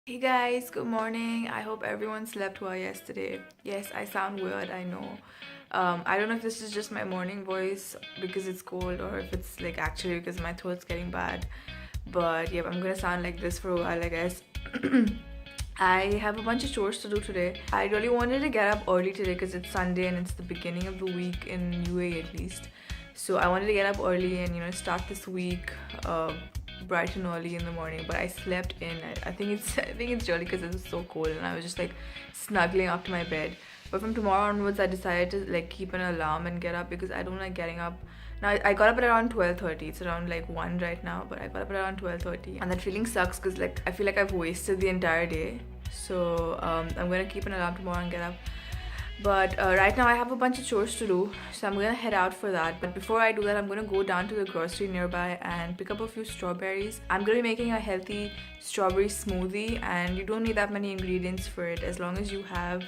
Hey guys, good morning. I hope everyone slept well yesterday. Yes, I sound weird, I know. I don't know if this is just my morning voice because it's cold or if it's like actually because my throat's getting bad. But yeah, I'm gonna sound like this for a while, I guess. I have a bunch of chores to do today. I really wanted to get up early today because it's Sunday and it's the beginning of the week in UAE at least. So I wanted to get up early and start this week bright and early in the morning. But I slept in. I think it's I think it's really because it was so cold and I was just like snuggling up to my bed. But from tomorrow onwards, I decided to like keep an alarm and get up because I don't like getting up. Now I got up at around 12:30. It's around like 1 right now, but I got up at around 12:30, and that feeling sucks because like I feel like I've wasted the entire day. So I'm gonna keep an alarm tomorrow and get up. But right now I have a bunch of chores to do, so I'm gonna head out for that. But before I do that, I'm gonna go down to the grocery nearby and pick up a few strawberries. I'm gonna be making a healthy strawberry smoothie, and you don't need that many ingredients for it as long as you have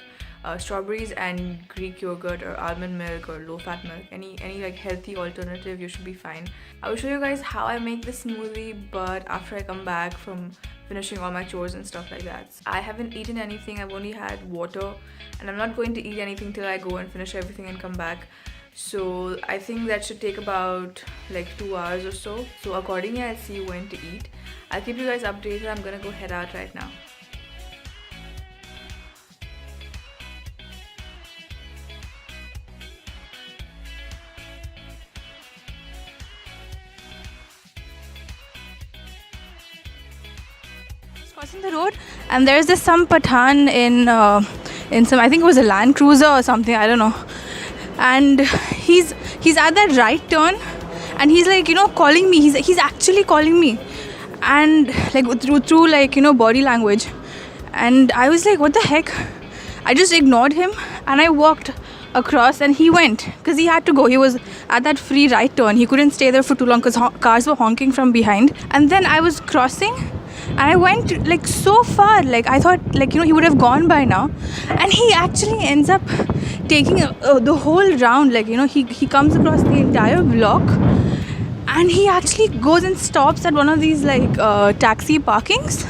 strawberries and Greek yogurt or almond milk or low-fat milk. Any like healthy alternative, you should be fine. I will show you guys how I make this smoothie, but after I come back from finishing all my chores and stuff like that. I haven't eaten anything. I've only had water, and I'm not going to eat anything till I go and finish everything and come back. So I think that should take about like 2 hours or so. So accordingly, I'll see when to eat. I'll keep you guys updated. I'm gonna go head out right now. Crossing the road, and there's this some Pathan in some, I think it was a Land Cruiser or something, I don't know. And he's at that right turn, and he's like calling me. He's actually calling me, and like through like body language. And I was like, what the heck? I just ignored him and I walked across, and he went because he had to go. He was at that free right turn. He couldn't stay there for too long because cars were honking from behind. And then I was crossing, and I went like so far, like I thought like he would have gone by now, and he actually ends up taking the whole round. Like he comes across the entire block, and he actually goes and stops at one of these like taxi parkings,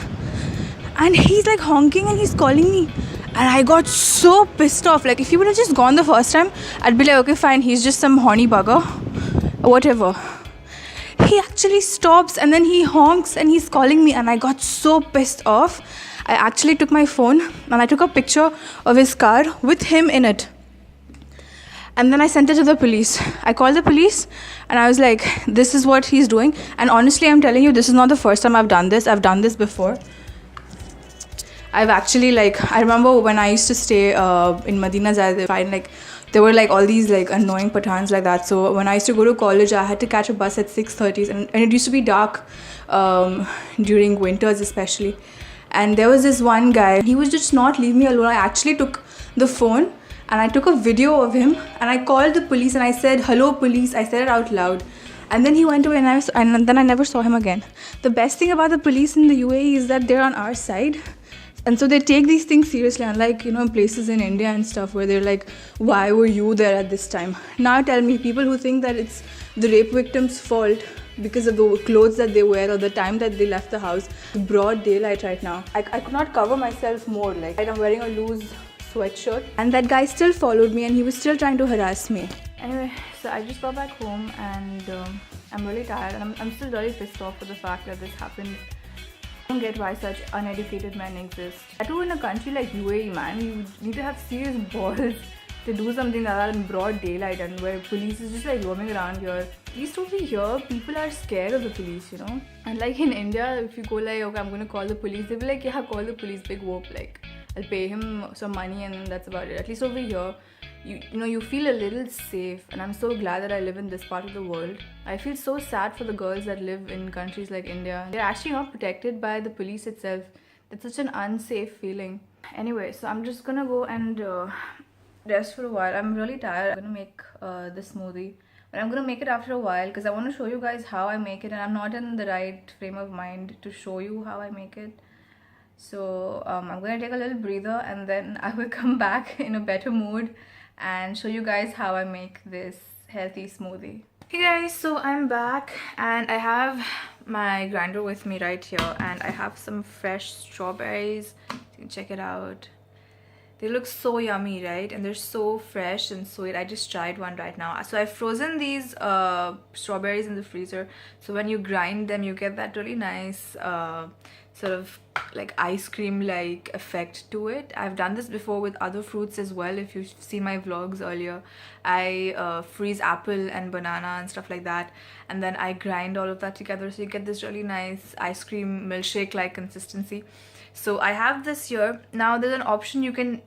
and he's like honking and he's calling me. And I got so pissed off. Like if he would have just gone the first time, I'd be like, okay fine, he's just some horny bugger, whatever. He actually stops and then he honks and he's calling me, and I got so pissed off. I actually took my phone and I took a picture of his car with him in it, and then I sent it to the police. I called the police and I was like, this is what he's doing. And honestly, I'm telling you, this is not the first time I've done this. I've done this before. I've actually, like, I remember when I used to stay in Medina, there were like all these like annoying Pathans like that. So when I used to go to college, I had to catch a bus at 6:30, and it used to be dark during winters especially. And there was this one guy, he would just not leave me alone. I actually took the phone and I took a video of him, and I called the police and I said, hello police. I said it out loud. And then he went away, and then I never saw him again. The best thing about the police in the UAE is that they're on our side. And so they take these things seriously, unlike places in India and stuff where they're like, why were you there at this time? Now tell me, people who think that it's the rape victim's fault because of the clothes that they wear or the time that they left the house. Broad daylight right now. I could not cover myself more. Like, I'm wearing a loose sweatshirt, and that guy still followed me and he was still trying to harass me. Anyway, so I just got back home, and I'm really tired, and I'm still really pissed off for the fact that this happened. I don't get why such uneducated men exist. I too, in a country like UAE, man, you need to have serious balls to do something like that in broad daylight, and where police is just like roaming around here. At least over here, people are scared of the police, And like in India, if you go like, okay, I'm gonna call the police, they'll be like, yeah, call the police, big whoop, like I'll pay him some money and that's about it. At least over here, you feel a little safe, and I'm so glad that I live in this part of the world. I feel so sad for the girls that live in countries like India. They're actually not protected by the police itself. That's such an unsafe feeling. Anyway, so I'm just gonna go and rest for a while. I'm really tired. I'm gonna make this smoothie, but I'm gonna make it after a while because I want to show you guys how I make it, and I'm not in the right frame of mind to show you how I make it. So I'm gonna take a little breather, and then I will come back in a better mood and show you guys how I make this healthy smoothie. Hey guys, so I'm back and I have my grinder with me right here, and I have some fresh strawberries. You can check it out. They look so yummy, right? And they're so fresh and sweet. I just tried one right now. So I've frozen these strawberries in the freezer. So when you grind them, you get that really nice sort of like ice cream like effect to it. I've done this before with other fruits as well. If you've seen my vlogs earlier, I freeze apple and banana and stuff like that, and then I grind all of that together, so you get this really nice ice cream milkshake like consistency. So I have this here. Now there's an option, you can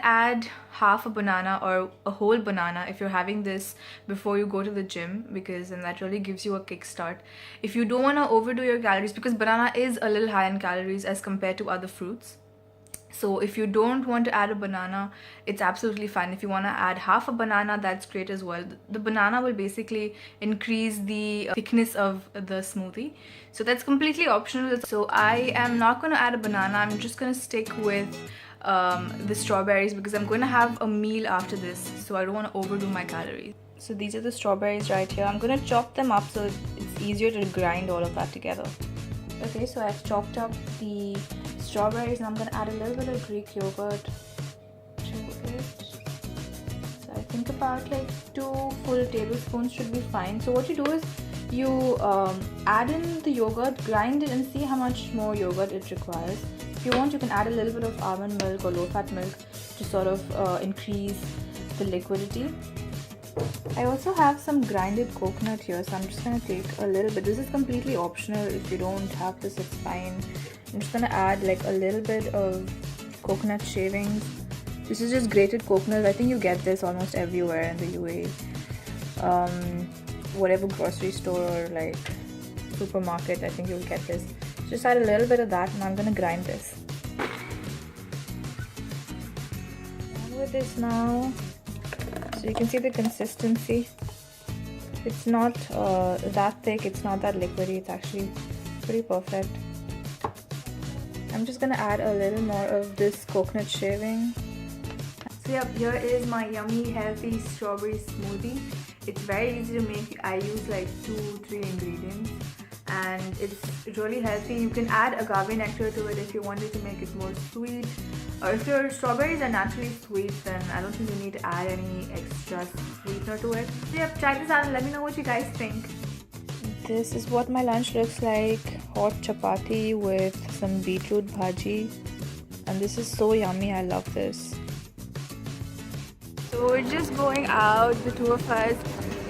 add half a banana or a whole banana if you're having this before you go to the gym, because then that really gives you a kickstart. If you don't want to overdo your calories, because banana is a little high in calories as compared to other fruits. So if you don't want to add a banana, it's absolutely fine. If you want to add half a banana, that's great as well. The banana will basically increase the thickness of the smoothie. So that's completely optional. So I am not going to add a banana. I'm just going to stick with the strawberries, because I'm going to have a meal after this. So I don't want to overdo my calories. So these are the strawberries right here. I'm going to chop them up so it's easier to grind all of that together. Okay, so I've chopped up the strawberries, and I'm going to add a little bit of Greek yogurt to it. So I think about like 2 full tablespoons should be fine. So what you do is you add in the yogurt, grind it, and see how much more yogurt it requires. If you want, you can add a little bit of almond milk or low-fat milk to sort of increase the liquidity. I also have some grinded coconut here, so I'm just going to take a little bit. This is completely optional. If you don't have this, it's fine. I'm just going to add like a little bit of coconut shavings. This is just grated coconut. I think you get this almost everywhere in the UAE. Whatever grocery store or like supermarket, I think you'll get this. Just add a little bit of that, and I'm going to grind this. And with this now, so you can see the consistency. It's not that thick, it's not that liquidy, it's actually pretty perfect. I'm just gonna add a little more of this coconut shaving. So yep, here is my yummy healthy strawberry smoothie. It's very easy to make. I use like 2-3 ingredients, and it's really healthy. You can add agave nectar to it if you wanted to make it more sweet, or if your strawberries are naturally sweet, then I don't think you need to add any extra sweetener to it. So yep, try this out and let me know what you guys think. This is what my lunch looks like. Hot chapati with some beetroot bhaji, and this is so yummy. I love this. So we're just going out, the two of us,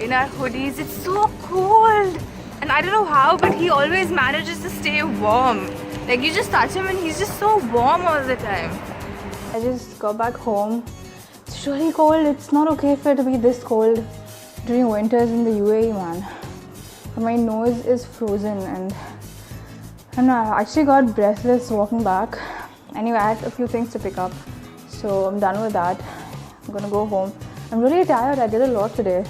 in our hoodies. It's so cold, and I don't know how, but he always manages to stay warm. Like, you just touch him and he's just so warm all the time. I just got back home. It's really cold. It's not okay for it to be this cold during winters in the UAE, man. My nose is frozen, and I actually got breathless walking back. Anyway, I had a few things to pick up, so I'm done with that. I'm gonna go home. I'm really tired. I did a lot today.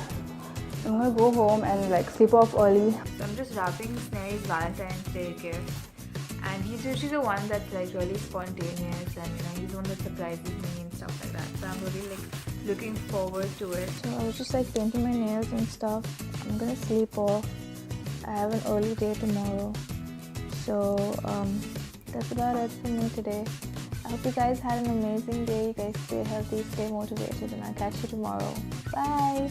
I'm gonna go home and like sleep off early. So I'm just wrapping Snary's Valentine's Day gift, and he's usually the one that's like really spontaneous, and he's the one that surprises me and stuff like that. So I'm really like looking forward to it. So I was just like painting my nails and stuff. I'm gonna sleep off. I have an early day tomorrow. So that's about it for me today. I hope you guys had an amazing day. You guys stay healthy, stay motivated, and I'll catch you tomorrow. Bye!